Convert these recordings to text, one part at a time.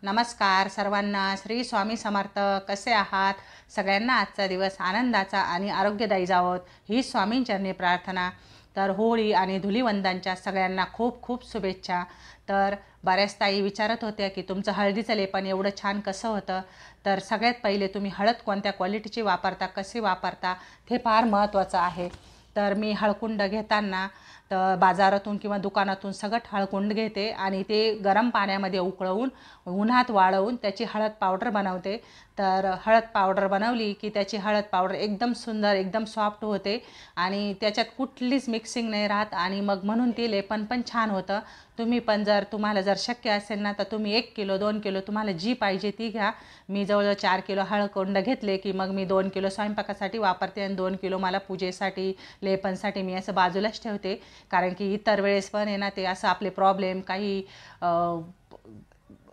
नमस्कार सर्वांना. श्री स्वामी समर्थ. कसे आहात? सगळ्यांना आजचा दिवस आनंदाचा आणि आरोग्यदायी जावोत ही स्वामींचरणी प्रार्थना. तर होळी आणि धुलिवंदनच्या सगळ्यांना खूप खूप शुभेच्छा. तर बऱ्याच ताई विचारत होत्या की तुमचं हळदीचं लेपन एवढं छान कसं होतं. तर सगळ्यात पहिले तुम्ही हळद कोणत्या क्वालिटीची वापरता, कशी वापरता हे फार महत्त्वाचं आहे. तर मी हळकुंड घेताना तर बाजारातून किंवा दुकानातून सगळं हळकुंड घेते आणि ते गरम पाण्यामध्ये उकळवून उन्हात वाळवून त्याची हळद पावडर बनवते. तर हळद पावडर बनवली की त्याची हळद पावडर एकदम सुंदर, एकदम सॉफ्ट होते आणि त्याच्यात कुठलीच मिक्सिंग नाही राहत आणि मग म्हणून ती लेपन पण छान होतं. तुम्ही पण तुम्हाला जर शक्य असेल ना तर तुम्ही 1 किलो 2 किलो तुम्हाला जी पाहिजे ती घ्या. मी जवळजवळ 4 किलो हळकुंड घेतले की मग मी 2 किलो स्वयंपाकासाठी वापरते आणि 2 किलो मला पूजेसाठी लेपनसाठी मी असं बाजूलाच ठेवते. कारण की इतर वेळेस पण आहे ना ते असं आपले प्रॉब्लेम काही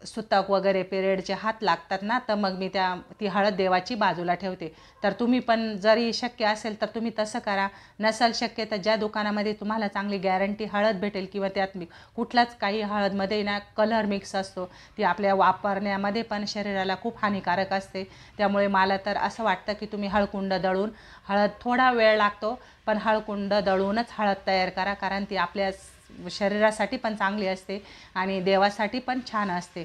सुतक वगैरे पिरियडचे हात लागतात ना तर मग मी ती हळद देवाची बाजूला ठेवते. तर तुम्ही पण जरी शक्य असेल तर तुम्ही तसं करा. नसेल शक्य तर ज्या दुकानामध्ये तुम्हाला चांगली गॅरंटी हळद भेटेल किंवा त्यात कुठलाच काही हळदमध्ये ना कलर मिक्स असतो, ती आपल्या वापरण्यामध्ये पण शरीराला खूप हानिकारक असते. त्यामुळे मला तर असं वाटतं की तुम्ही हळकुंड दळून, हळद थोडा वेळ लागतो पण हळकुंड दळूनच हळद तयार करा. कारण ती आपल्या शरीरासाठी पण चांगली असते आणि देवासाठी पण छान असते.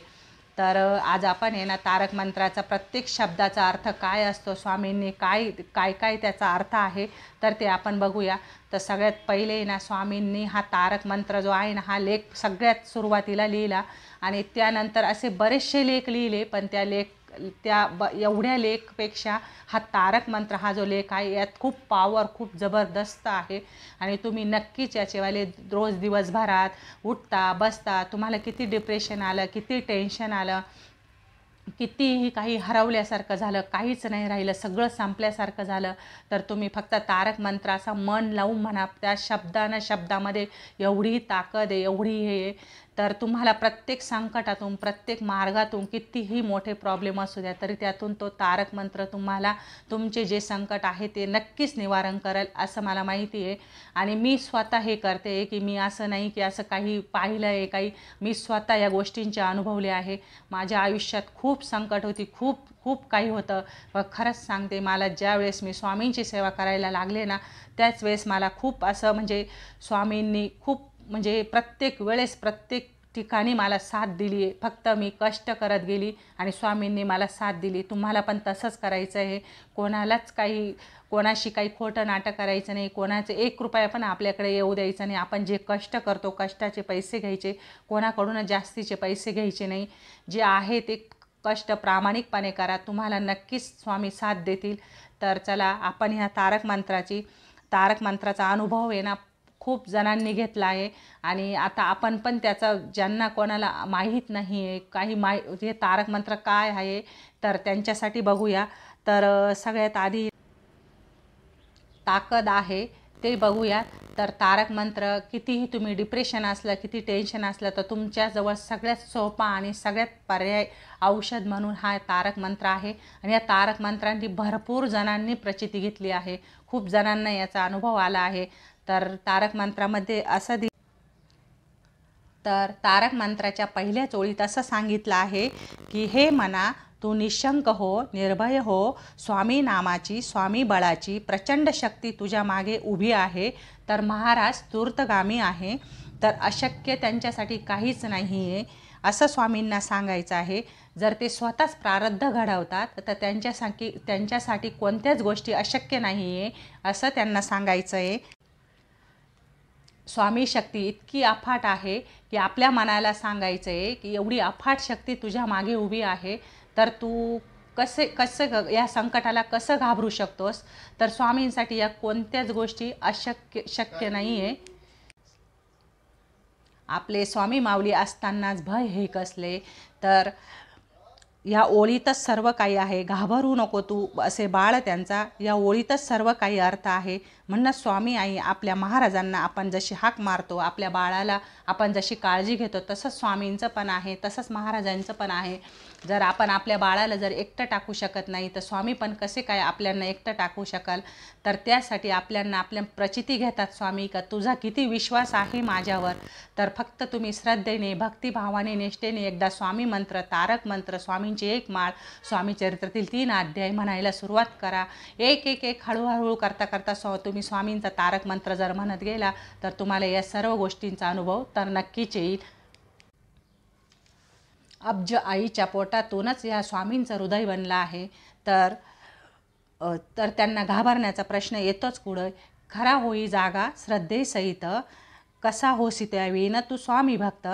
तर आज आपण आहे ना तारक मंत्राचा प्रत्येक शब्दाचा अर्थ काय असतो, स्वामींनी काय काय काय त्याचा अर्थ आहे तर ते आपण बघूया. तर सगळ्यात पहिले ना स्वामींनी हा तारक मंत्र जो आहे ना हा लेख सगळ्यात सुरुवातीला लिहिला आणि त्यानंतर असे बरेचसे लेख लिहिले. पण एवढ्या लेखपेक्षा हा तारक मंत्र हा जो लेख आहे यात खूप पॉवर खूप जबरदस्त आहे आणि तुम्ही नक्कीच याचेवाले रोज दिवसभरात उठता बसता तुम्हाला किती डिप्रेशन आलं, किती टेन्शन आलं, कितीही काही हरवल्यासारखं झालं, काहीच नाही राहिलं, सगळं संपल्यासारखं झालं तर तुम्ही फक्त तारक मंत्र असा मन लावून म्हणा. त्या शब्दामध्ये एवढी ताकद आहे, एवढी हे आहे. तर तुम्हाला प्रत्येक संकटातून, प्रत्येक मार्गातून कितीही मोठे प्रॉब्लेम असू द्या तरी त्यातून तो तारक मंत्र तुम्हाला तुमचे जे संकट आहे ते नक्कीच निवारण करेल असं मला माहिती आहे. आणि मी स्वतः हे करते की मी असं नाही की असं काही पाहिलं आहे काही, मी स्वतः या गोष्टींचे अनुभवले आहे. माझ्या आयुष्यात खूप संकट होती, खूप खूप काही होतं. पण खरंच सांगते मला ज्यावेळेस मी स्वामींची सेवा करायला लागले ना त्याच वेळेस मला खूप असं म्हणजे स्वामींनी खूप म्हणजे प्रत्येक वेळेस प्रत्येक ठिकाणी मला साथ दिली आहे. फक्त मी कष्ट करत गेली आणि स्वामींनी मला साथ दिली. तुम्हाला पण तसंच करायचं आहे. कोणाशी काही खोटं नाटक करायचं नाही. कोणाचे 1 रुपया पण आपल्याकडे येऊ द्यायचं नाही. आपण जे कष्ट करतो कष्टाचे पैसे घ्यायचे, कोणाकडून जास्तीचे पैसे घ्यायचे नाही. जे आहे ते कष्ट प्रामाणिकपणे करा, तुम्हाला नक्कीच स्वामी साथ देतील. तर चला आपण ह्या तारक मंत्राचा अनुभव आहे ना खूप जणांनी घेतला आहे आणि आता आपण पण त्याचा ज्यांना कोणाला माहीत नाही आहे काही हे तारक मंत्र काय आहे तर त्यांच्यासाठी बघूया. तर सगळ्यात आधी ताकद आहे ते बघूया. तर तारक मंत्र कितीही तुम्ही डिप्रेशन असलं, किती टेन्शन असलं तर तुमच्याजवळ सगळ्यात सोपा आणि सगळ्यात पर्याय औषध म्हणून हा तारक मंत्र आहे. आणि या तारक मंत्रांनी भरपूर जणांनी प्रचिती घेतली आहे, खूप जणांना याचा अनुभव आला आहे. तर तारक मंत्रामध्ये तर तारक मंत्राच्या पहिल्याच ओळीत असं सांगितलं आहे की हे मना तू निशंक हो, निर्भय हो. स्वामी नामाची, स्वामी बळाची प्रचंड शक्ती तुझ्या मागे उभी आहे. तर महाराज तूर्तगामी आहे. तर अशक्य त्यांच्यासाठी काहीच नाही आहे असं स्वामींना सांगायचं आहे. जर ते स्वतःच प्रारब्ध घडवतात तर त्यांच्यासाठी कोणत्याच गोष्टी अशक्य नाही आहे असं त्यांना सांगायचं आहे. स्वामी शक्ती इतकी अफाट आहे की आपल्या मनाला सांगायचं आहे की एवढी अफाट शक्ती तुझ्या मागे उभी आहे. तर तू कसं या संकटाला कसं घाबरू शकतोस. तर स्वामींसाठी या कोणत्याच गोष्टी शक्य नाही आहे. आपले स्वामी माऊली असतानाच भय हे कसले. तर या ओळीतच सर्व काही आहे. घाबरू नको तू असे बाळ त्यांचा, या ओळीतच सर्व काही अर्थ आहे. म्हणून स्वामी आई आपल्या महाराजांना आपण जशी हाक मारतो, आपल्या बाळाला आपण जशी काळजी घेतो तसंच स्वामींचं पण आहे, तसंच महाराजांचं पण आहे. जर आपण आपल्या बाळाला जर एकटं टाकू शकत नाही तर स्वामी पण कसे काय आपल्यांना एकटं टाकू शकाल. तर त्यासाठी आपल्या प्रचिती घेतात स्वामी का तुझा किती विश्वास आहे माझ्यावर. तर फक्त तुम्ही श्रद्धेने, भक्तिभावाने, निष्ठेने एकदा स्वामी मंत्र, तारक मंत्र, स्वामींची एक माळ, स्वामी चरित्रातील 3 अध्याय म्हणायला सुरुवात करा. एक हळूहळू करता करता तुम्ही स्वामींचा तारक मंत्र जर म्हणत गेला तर तुम्हाला या सर्व गोष्टींचा अनुभव तर नक्कीच येईल. अब्ज आईच्या पोटातूनच या स्वामींचं हृदय बनलं आहे. तर त्यांना घाबरण्याचा प्रश्न येतोच पुढं. खरा होई जागा श्रद्धेसहित, कसा होसी त्यावेळी न तू स्वामी भक्त.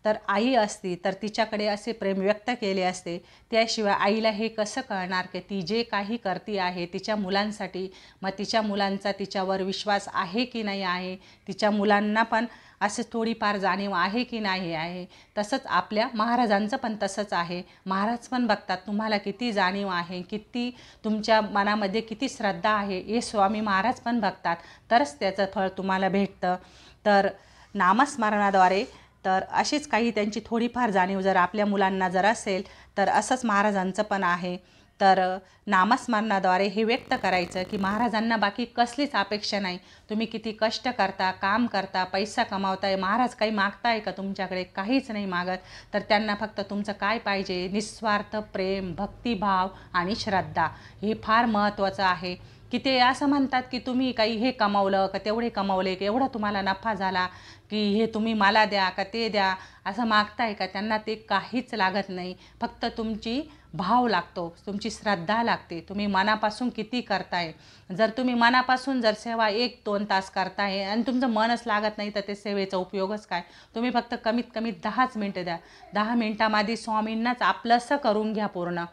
तर आई असती तर तिच्याकडे असे प्रेम व्यक्त केले असते. त्याशिवाय आईला हे कसं कळणार की ती जे काही करते आहे तिच्या मुलांसाठी, मग तिच्या मुलांचा तिच्यावर विश्वास आहे की नाही आहे, तिच्या मुलांना पण असं थोडीफार जाणीव आहे की नाही आहे. तसंच आपल्या महाराजांचं पण तसंच आहे. महाराज पण बघतात तुम्हाला किती जाणीव आहे, किती तुमच्या मनामध्ये किती श्रद्धा आहे, हे स्वामी महाराज पण बघतात. तरच त्याचं फळ तुम्हाला भेटतं. तर नामस्मरणाद्वारे तर अशीच काही त्यांची थोडीफार जाणीव जर आपल्या मुलांना जर असेल तर असंच महाराजांचं पण आहे. तर नामस्मरणाद्वारे हे व्यक्त करायचं की महाराजांना बाकी कसलीच अपेक्षा नाही. तुम्ही किती कष्ट करता, काम करता, पैसा कमावताय, महाराज काही मागताय का तुमच्याकडे? काहीच नाही मागत. तर त्यांना फक्त तुमचं काय पाहिजे? निस्वार्थ प्रेम, भक्तिभाव आणि श्रद्धा. हे फार महत्त्वाचं आहे. की ते असं म्हणतात की तुम्ही काही हे कमावलं का तेवढे कमावले की एवढा तुम्हाला नफा झाला की हे तुम्ही मला द्या का ते द्या असं मागताय का? त्यांना ते काहीच लागत नाही. फक्त तुमची भाव लागतो, तुमची श्रद्धा लागते. तुम्ही मनापासून किती करताय. जर तुम्ही मनापासून जर सेवा 1-2 तास करताय आणि तुमचं मनच लागत नाही तर ते सेवेचा उपयोगच काय? तुम्ही फक्त कमीत कमी 10च मिनटं द्या. 10 मिनटामध्ये स्वामींनाच आपलंसं करून घ्या पूर्ण.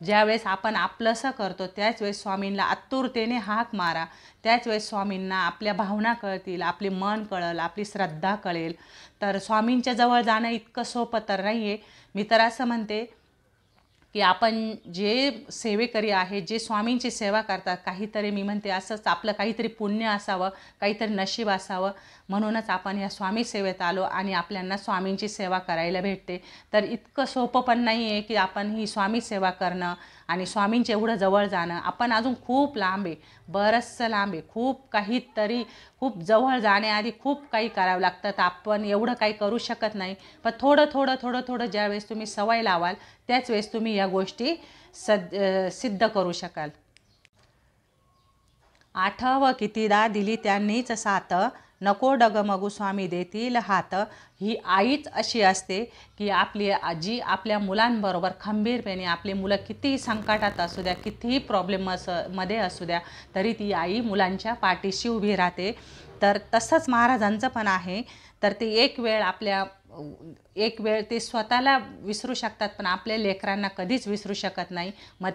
ज्यावेळेस आपण आपलंसं करतो त्याच वेळेस स्वामींना आतुरतेने हाक मारा. त्याच वेळेस स्वामींना आपल्या भावना कळतील, आपले मन कळेल, आपली श्रद्धा कळेल. तर स्वामींच्या जवळ जाणं इतकं सोपं तर नाही आहे. मी तर असं म्हणते की आपण जे सेवेकरी आहे, जे स्वामींची सेवा करतात, काहीतरी मी म्हणते असंच आपलं काहीतरी पुण्य असावं, काहीतरी नशीब असावं, म्हणूनच आपण या स्वामी सेवेत आलो आणि आपल्याला स्वामींची सेवा करायला भेटते. तर इतकं सोपं पण नाही आहे की आपण ही स्वामी सेवा करणं आणि स्वामींच्या एवढं जवळ जाणं. आपण अजून खूप लांब आहे, बरंचसं लांब आहे. खूप जवळ जाण्याआधी खूप काही करावं लागतं. तर आपण एवढं काही करू शकत नाही. पण थोडं ज्यावेळेस तुम्ही सवय लावाल त्याच वेळेस तुम्ही या गोष्टी सिद्ध करू शकाल. आठव कितीदा दिली त्यांनीच साथ, नको डगमगू स्वामी देतील हात. ही आईच अशी असते की आपली आजी आपल्या मुलांबरोबर खंबीरपणे, आपले मुलं कितीही संकटात असू द्या, कितीही मध्ये असू द्या, तरी ती आई मुलांच्या पाठीशी उभी राहते. तर तसंच महाराजांचं पण आहे. तर ते एक वेळ ते स्वतःला विसरू शकतात पण आपल्या लेकरांना कधीच विसरू शकत नाही. मग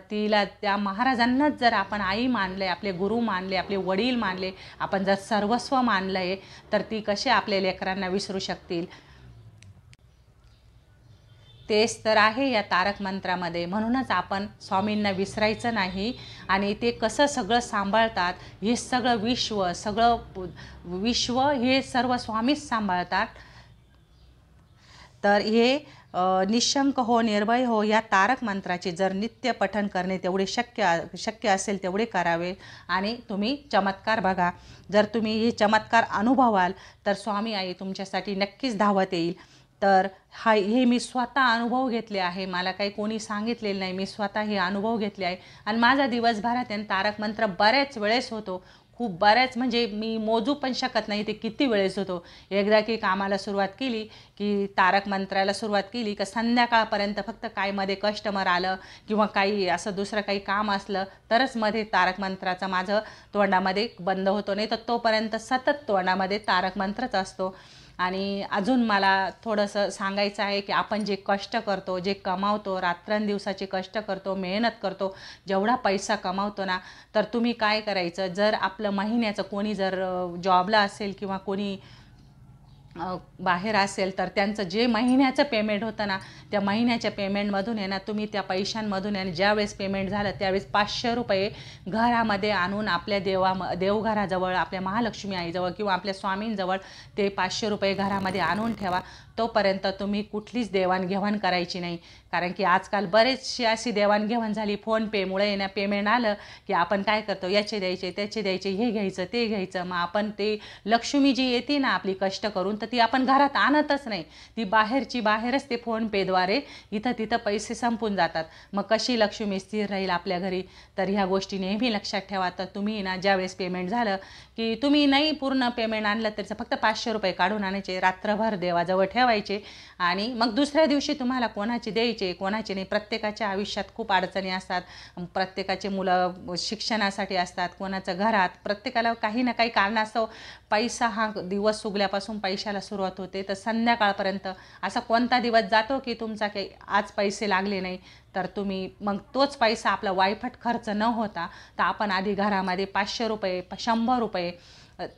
त्या महाराजांनाच जर आपण आई मानले, आपले गुरु मानले, आपले वडील मानले, आपण जर सर्वस्व मानलं आहे तर ती कसे आपल्या लेकरांना विसरू शकतील? तेच तर आहे या तारक मंत्रामध्ये. म्हणूनच आपण स्वामींना विसरायचं नाही. आणि ते कसं सगळं सांभाळतात, हे सगळं विश्व हे सर्व स्वामीच सांभाळतात. तर हे निशंक हो, निर्भय हो या तारक मंत्राचे जर नित्य पठण करणे तेवढे शक्य असेल तेवढे करावे. आणि तुम्ही चमत्कार बघा. जर तुम्ही हे चमत्कार अनुभवाल तर स्वामी आई तुमच्यासाठी नक्कीच धावत येईल. तर हे मी स्वतः अनुभव घेतले आहे. मला काही कोणी सांगितलेलं नाही, मी स्वतः हे अनुभव घेतले आहे. आणि माझा दिवसभरात तारक मंत्र बऱ्याच वेळेस होतो. बऱ्याच म्हणजे मी मोजू पण शकत नाही ते किती वेळेस होतो. एकदा की कामाला सुरुवात केली की तारक मंत्राला सुरुवात केली का संध्याकाळपर्यंत फक्त काय मध्ये कस्टमर आलं किंवा काही असं दुसरं काही काम असलं तरच मध्ये तारक मंत्राचा माझं तोंडामध्ये बंद होतो. नाही तर तोपर्यंत सतत तोंडामध्ये तारक मंत्रच असतो. आणि अजून मला थोडंसं सांगायचं आहे की आपण जे कष्ट करतो, जे कमावतो, रात्रंदिवसाचे कष्ट करतो, मेहनत करतो, जेवढा पैसा कमावतो ना, तर तुम्ही काय करायचं, जर आपलं महिन्याचं कोणी जर जॉबला असेल किंवा कोणी बाहेर असेल तर त्यांचं जे महिन्याचं पेमेंट होतं ना, त्या महिन्याच्या पेमेंटमधून आहे ना तुम्ही त्या पैशांमधून आहे ज्यावेळेस पेमेंट झालं त्यावेळेस 500 रुपये घरामध्ये आणून आपल्या देवघराजवळ, आपल्या महालक्ष्मी आईजवळ किंवा आपल्या स्वामींजवळ ते 500 रुपये घरामध्ये आणून ठेवा. तोपर्यंत तुम्ही कुठलीच देवाणघेवाण करायची नाही. कारण की आजकाल बरेचशी अशी देवाणघेवाण झाली फोनपेमुळे ना, पेमेंट आलं की आपण काय करतो, याचे द्यायचे त्याचे द्यायचे, हे घ्यायचं ते घ्यायचं. मग आपण ते लक्ष्मी जी येते ना आपली कष्ट करून, तर ती आपण घरात आणतच नाही. ती बाहेरच ते फोनपेद्वारे इथं तिथं पैसे संपून जातात. मग कशी लक्ष्मी स्थिर राहील आपल्या घरी? तर ह्या गोष्टी नेहमी लक्षात ठेवा. तर तुम्ही ना ज्यावेळेस पेमेंट झालं की तुम्ही नाही पूर्ण पेमेंट आणलं तरी फक्त 500 रुपये काढून आणायचे, रात्रभर देवाजवळ ठेवायचे आणि मग दुसऱ्या दिवशी तुम्हाला कोणाचे द्यायचे कोणाचे नाही. प्रत्येकाच्या आयुष्यात खूप अडचणी असतात, प्रत्येकाचे मुलं शिक्षणासाठी असतात, कोणाचं घरात, प्रत्येकाला काही ना काही कारणास्तव पैसा हा दिवस उगल्यापासून पैशाला सुरुवात होते तर संध्याकाळपर्यंत असा कोणता दिवस जातो की तुमचा काही आज पैसे लागले नाही. तर तुम्ही मग तोच पैसा आपला वायफट खर्च न होता तर आपण आधी घरामध्ये 500 रुपये 100 रुपये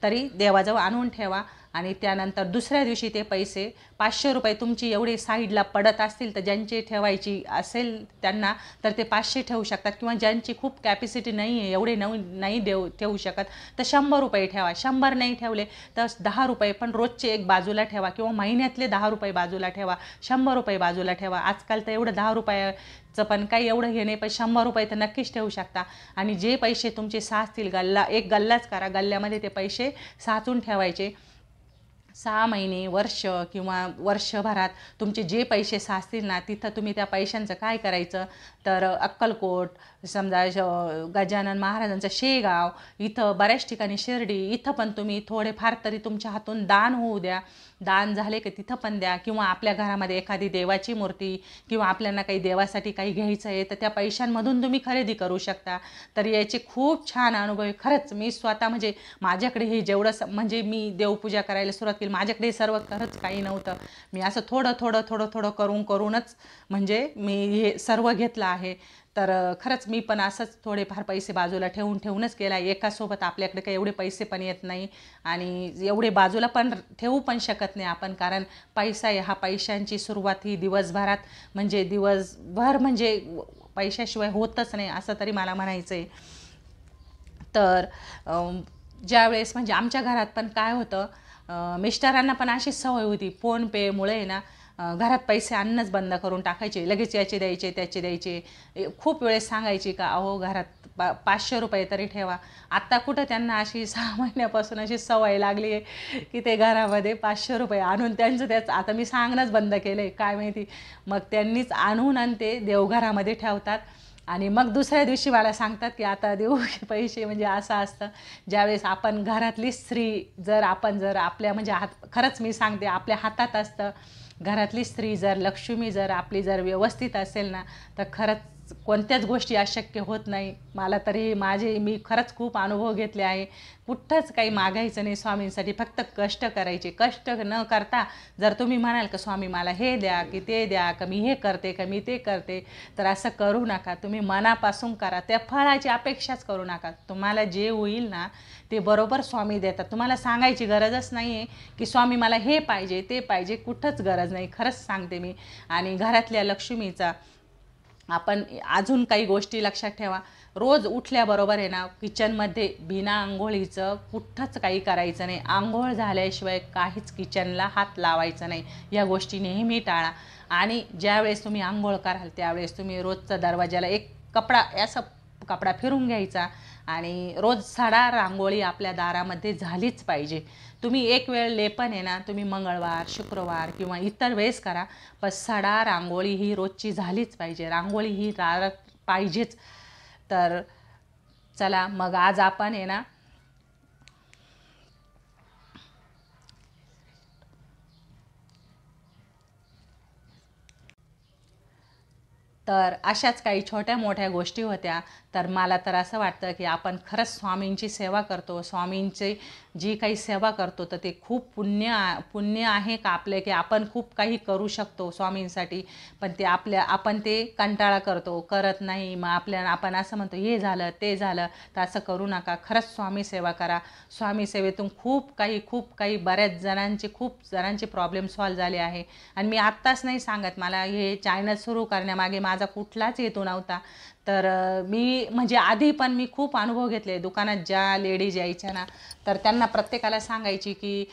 तरी देवाजवळ आणून ठेवा आणि त्यानंतर दुसऱ्या दिवशी ते पैसे 500 रुपये तुमची एवढे साईडला पडत असतील तर ज्यांची ठेवायची असेल त्यांना तर ते 500 ठेवू शकतात, किंवा ज्यांची खूप कॅपॅसिटी नाही आहे एवढे नाही ठेवू शकत तर 100 रुपये ठेवा. 100 नाही ठेवले तर 10 रुपये पण रोजचे एक बाजूला ठेवा, किंवा महिन्यातले 10 रुपये बाजूला ठेवा, 100 रुपये बाजूला ठेवा. आजकाल तर एवढं 10 रुपयाचं पण काही एवढं हे नाही, पण 100 रुपये तर नक्कीच ठेवू शकता. आणि जे पैसे तुमचे साचतील एक गल्लाच करा, गल्ल्यामध्ये ते पैसे साचून ठेवायचे. 6 महिने वर्ष किंवा वर्षभरात तुमचे जे पैसे साचतील ना तिथं तुम्ही त्या पैशांचं काय करायचं तर अक्कलकोट, समजा गजानन महाराजांचं शेगाव, इथं बऱ्याच ठिकाणी शिर्डी, इथं पण तुम्ही थोडेफार तरी तुमच्या हातून दान होऊ द्या. दान झाले की तिथं पण द्या, किंवा आपल्या घरामध्ये एखादी देवाची मूर्ती किंवा आपल्याला काही देवासाठी काही घ्यायचं आहे तर त्या पैशांमधून तुम्ही खरेदी करू शकता. तर याचे खूप छान अनुभव आहे. खरंच मी स्वतः म्हणजे माझ्याकडे हे जेवढं म्हणजे मी देवपूजा करायला सुरुवात केली माझ्याकडे सर्व खरंच काही नव्हतं. मी असं थोडं करूनच म्हणजे मी हे सर्व घेतलं आहे. तर खरंच मी पण असंच थोडेफार पैसे बाजूला ठेवूनच केला. एकासोबत आपल्याकडे काही एवढे पैसे पण येत नाही आणि एवढे बाजूला पण ठेवू पण शकत नाही आपण, कारण पैसा आहे हा पैशांची सुरुवात ही दिवसभरात म्हणजे दिवसभर म्हणजे पैशाशिवाय होतच नाही असं तरी मला म्हणायचं आहे. तर ज्यावेळेस म्हणजे आमच्या घरात पण काय होतं, मिस्टरांना पण अशी सवय होती फोनपेमुळे ना घरात पैसे आणणंच बंद करून टाकायचे. लगेच याचे द्यायचे त्याचे द्यायचे. खूप वेळेस सांगायची का अहो घरात 500 रुपये तरी ठेवा. आत्ता कुठं त्यांना अशी 6 महिन्यापासून अशी सवय लागली आहे की ते घरामध्ये 500 रुपये आणून त्याचं आता मी सांगणंच बंद केलं आहे काय माहिती. मग त्यांनीच आणून आणि ते देवघरामध्ये ठेवतात आणि मग दुसऱ्या दिवशी मला सांगतात की आता देऊ पैसे. म्हणजे असं असतं ज्यावेळेस आपण घरातली स्त्री जर आपल्या म्हणजे खरंच मी सांगते आपल्या हातात असतं. घरातली स्त्री जर लक्ष्मी जर आपली जर व्यवस्थित असेल ना तर खरंच कोणत्याच गोष्टी अशक्य होत नाही. मला तरी मी खरंच खूप अनुभव घेतले आहे. कुठंच काही मागायचं नाही स्वामींसाठी, फक्त कष्ट करायचे. कष्ट न करता जर तुम्ही म्हणाल का स्वामी मला हे द्या की ते द्या, का मी हे करते का मी ते करते, तर असं करू नका. तुम्ही मनापासून करा, त्या फळाची अपेक्षाच करू नका. तुम्हाला जे होईल ना ते बरोबर स्वामी देतात. तुम्हाला सांगायची गरजच नाही आहे की स्वामी मला हे पाहिजे ते पाहिजे, कुठंच गरज नाही. खरंच सांगते मी. आणि घरातल्या लक्ष्मीचा आपण अजून काही गोष्टी लक्षात ठेवा. रोज उठल्याबरोबर आहे ना किचनमध्ये बिना आंघोळीचं कुठंच काही करायचं नाही. आंघोळ झाल्याशिवाय काहीच किचनला हात लावायचा नाही. या गोष्टी नेहमी टाळा. आणि ज्यावेळेस तुम्ही आंघोळ कराल त्यावेळेस तुम्ही रोजचा दरवाजाला एक कपडा फिरून घ्यायचा आणि रोज सडा रांगोळी आपल्या दारामध्ये झालीच पाहिजे. तुम्ही एक वेळ लेपन आहे ना तुम्ही मंगळवार शुक्रवार किंवा इतर वेळेस करा, पण सडा रांगोळी ही रोजची झालीच पाहिजे. रांगोळी ही पाहिजेच. तर चला मग आज आपण आहे ना तर अशाच काही छोट्या मोठ्या गोष्टी होत्या. तर मला तर असं वाटतं की आपण खरंच स्वामींची सेवा करतो. स्वामींची जी काही सेवा करतो तर ते खूप पुण्य आहे का आपले, की आपण खूप काही करू शकतो स्वामींसाठी. पण ते आपण ते कंटाळा करत नाही. मग आपण असं म्हणतो हे झालं ते झालं, तर असं करू नका. खरंच स्वामी सेवा करा. स्वामी सेवेतून खूप काही बऱ्याच जणांचे प्रॉब्लेम सॉल्व झाले आहे. आणि मी आत्ताच नाही सांगत, मला हे चॅनल सुरू करण्यामागे माझा कुठलाच हेतू नव्हता. तर मी म्हणजे आधी पण मी खूप अनुभव घेतले. दुकानात ज्या लेडीज यायच्या ना तर त्यांना प्रत्येकाला सांगायची की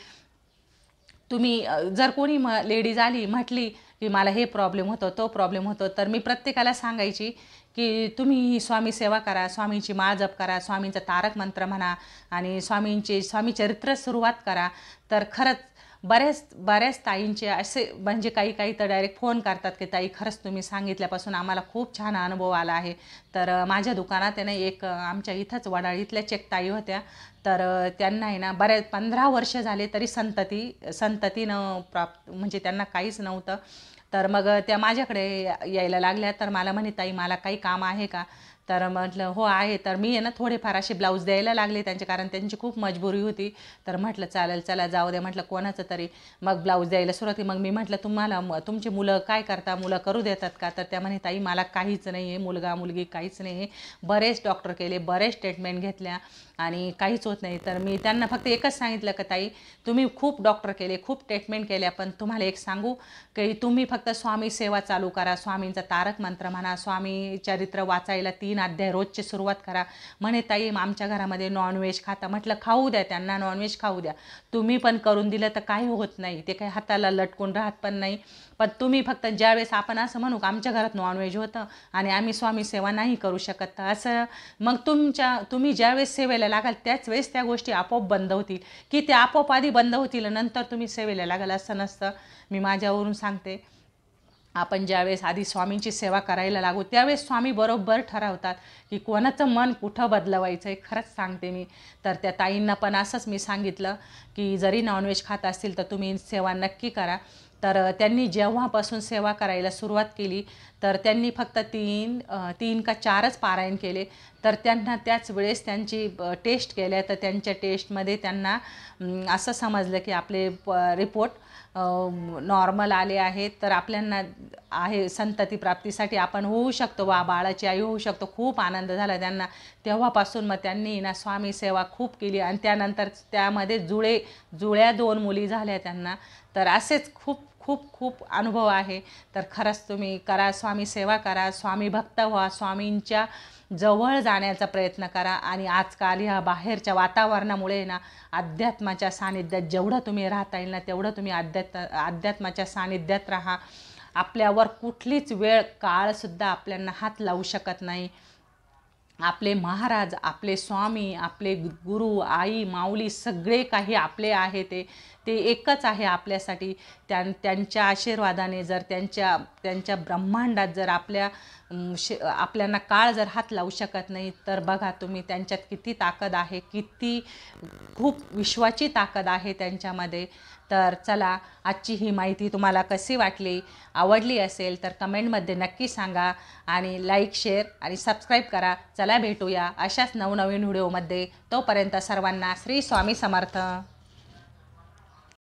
तुम्ही जर कोणी लेडीज आली म्हटली की मला हे प्रॉब्लेम होतो तो प्रॉब्लेम होतो, तर मी प्रत्येकाला सांगायची की तुम्ही स्वामी सेवा करा, स्वामींची माळ जप करा, स्वामींचा तारक मंत्र म्हणा आणि स्वामी चरित्र सुरुवात करा. तर खरंच बऱ्याच ताईंचे असे म्हणजे काही तर डायरेक्ट फोन करतात की ताई खरंच तुम्ही सांगितल्यापासून आम्हाला खूप छान अनुभव आला आहे. तर माझ्या दुकानात आहे ना एक आमच्या इथंच वडाळ इथल्याच एक ताई होत्या. तर त्यांना आहे ना 15 वर्ष झाले तरी संतती म्हणजे त्यांना काहीच नव्हतं. तर मग त्या माझ्याकडे यायला लागल्या. तर मला म्हणे ताई मला काही काम आहे का? तर म्हटलं हो आहे. तर मी आहे ना थोडेफार असे ब्लाऊज द्यायला लागले त्यांचे, कारण त्यांची खूप मजबुरी होती. तर म्हटलं चालेल चला जाऊ द्या म्हटलं कोणाचं तरी. मग ब्लाऊज द्यायला सुरुवात मग मी म्हटलं तुम्हाला तुमची मुलं काय करता, मुलं करू देतात का? तर त्या म्हणे ताई मला काहीच नाही आहे, मुलगा मुलगी काहीच नाही आहे. बरेच डॉक्टर केले, बरेच ट्रीटमेंट घेतल्या आणि काहीच होत नाही. तर मी त्यांना फक्त एकच सांगितलं की ताई तुम्ही खूप डॉक्टर केले, खूप ट्रीटमेंट केल्या, पण तुम्हाला एक सांगू की तुम्ही फक्त स्वामी सेवा चालू करा, स्वामींचा तारक मंत्र म्हणा, स्वामी चरित्र वाचायला 3 अध्याय रोजची सुरुवात करा. म्हणे ताई आमच्या घरामध्ये नॉनव्हेज खाता. म्हटलं खाऊ द्या, त्यांना नॉनव्हेज खाऊ द्या, तुम्ही पण करून दिलं तर काही होत नाही, ते काही हाताला लटकून राहत पण नाही. पण तुम्ही फक्त ज्यावेळेस आपण असं म्हणू का आमच्या घरात नॉनव्हेज होतं आणि आम्ही स्वामी सेवा नाही करू शकत, तर असं मग तुम्ही ज्यावेळेस सेवेला लागाल त्याच वेळेस त्या गोष्टी आपोआप बंद होतील, की त्या आपोआप आधी बंद होतील नंतर तुम्ही सेवेला लागाल असं नसतं. मी माझ्यावरून सांगते, आपण ज्यावेळेस आधी स्वामींची सेवा करायला लागू त्यावेळेस स्वामी बरोबर ठरवतात की कोणाचं मन कुठं बदलवायचं आहे. खरंच सांगते मी. तर त्या ताईंना पण असंच मी सांगितलं की जरी नॉनव्हेज खात असतील तर तुम्ही सेवा नक्की करा. तर त्यांनी जेव्हापासून सेवा करायला सुरुवात केली तर त्यांनी फक्त 3 का 4च पारायण केले. तर त्यांना त्याच वेळेस त्यांची टेस्ट केल्या. तर त्यांच्या टेस्टमध्ये त्यांना असं समजलं की आपले रिपोर्ट नॉर्मल आले आहेत. तर आपल्याला आहे संतती प्राप्तीसाठी आपण होऊ शकतो, बाळाची आई होऊ शकतो. खूप आनंद झाला त्यांना. तेव्हापासून मग त्यांनी ना स्वामी सेवा खूप केली आणि त्यानंतर त्यामध्ये जुळ्या 2 मुली झाल्या त्यांना. तर असेच खूप खूप खूप अनुभव आहे. तर खरंच तुम्ही करा, स्वामी सेवा करा, स्वामी भक्त व्हा, स्वामींच्या जवळ जाण्याचा प्रयत्न करा. आणि आजकाल ह्या बाहेरच्या वातावरणामुळे ना अध्यात्माच्या सानिध्यात जेवढं तुम्ही राहता येईल ना तेवढं तुम्ही अध्यात्माच्या सानिध्यात राहा. आपल्यावर कुठलीच वेळ काळसुद्धा आपल्याला हात लावू शकत नाही. आपले महाराज, आपले स्वामी, आपले गुरु, आई, माऊली सगळे काही आपले आहे. ते एकच आहे आपल्यासाठी. त्यांच्या आशीर्वादाने जर त्यांच्या ब्रह्मांडात जर आपल्याला काळ जर हात लावू शकत नाही तर बघा तुम्ही त्यांच्यात किती ताकद आहे, किती खूप विश्वाची ताकद आहे त्यांच्यामध्ये. तर चला, आजची ही माहिती तुम्हाला कशी वाटली, आवडली असेल तर कमेंटमध्ये नक्की सांगा आणि लाईक, शेअर आणि सबस्क्राईब करा. चला भेटूया अशाच नवनवीन व्हिडिओमध्ये. तोपर्यंत सर्वांना श्री स्वामी समर्थ.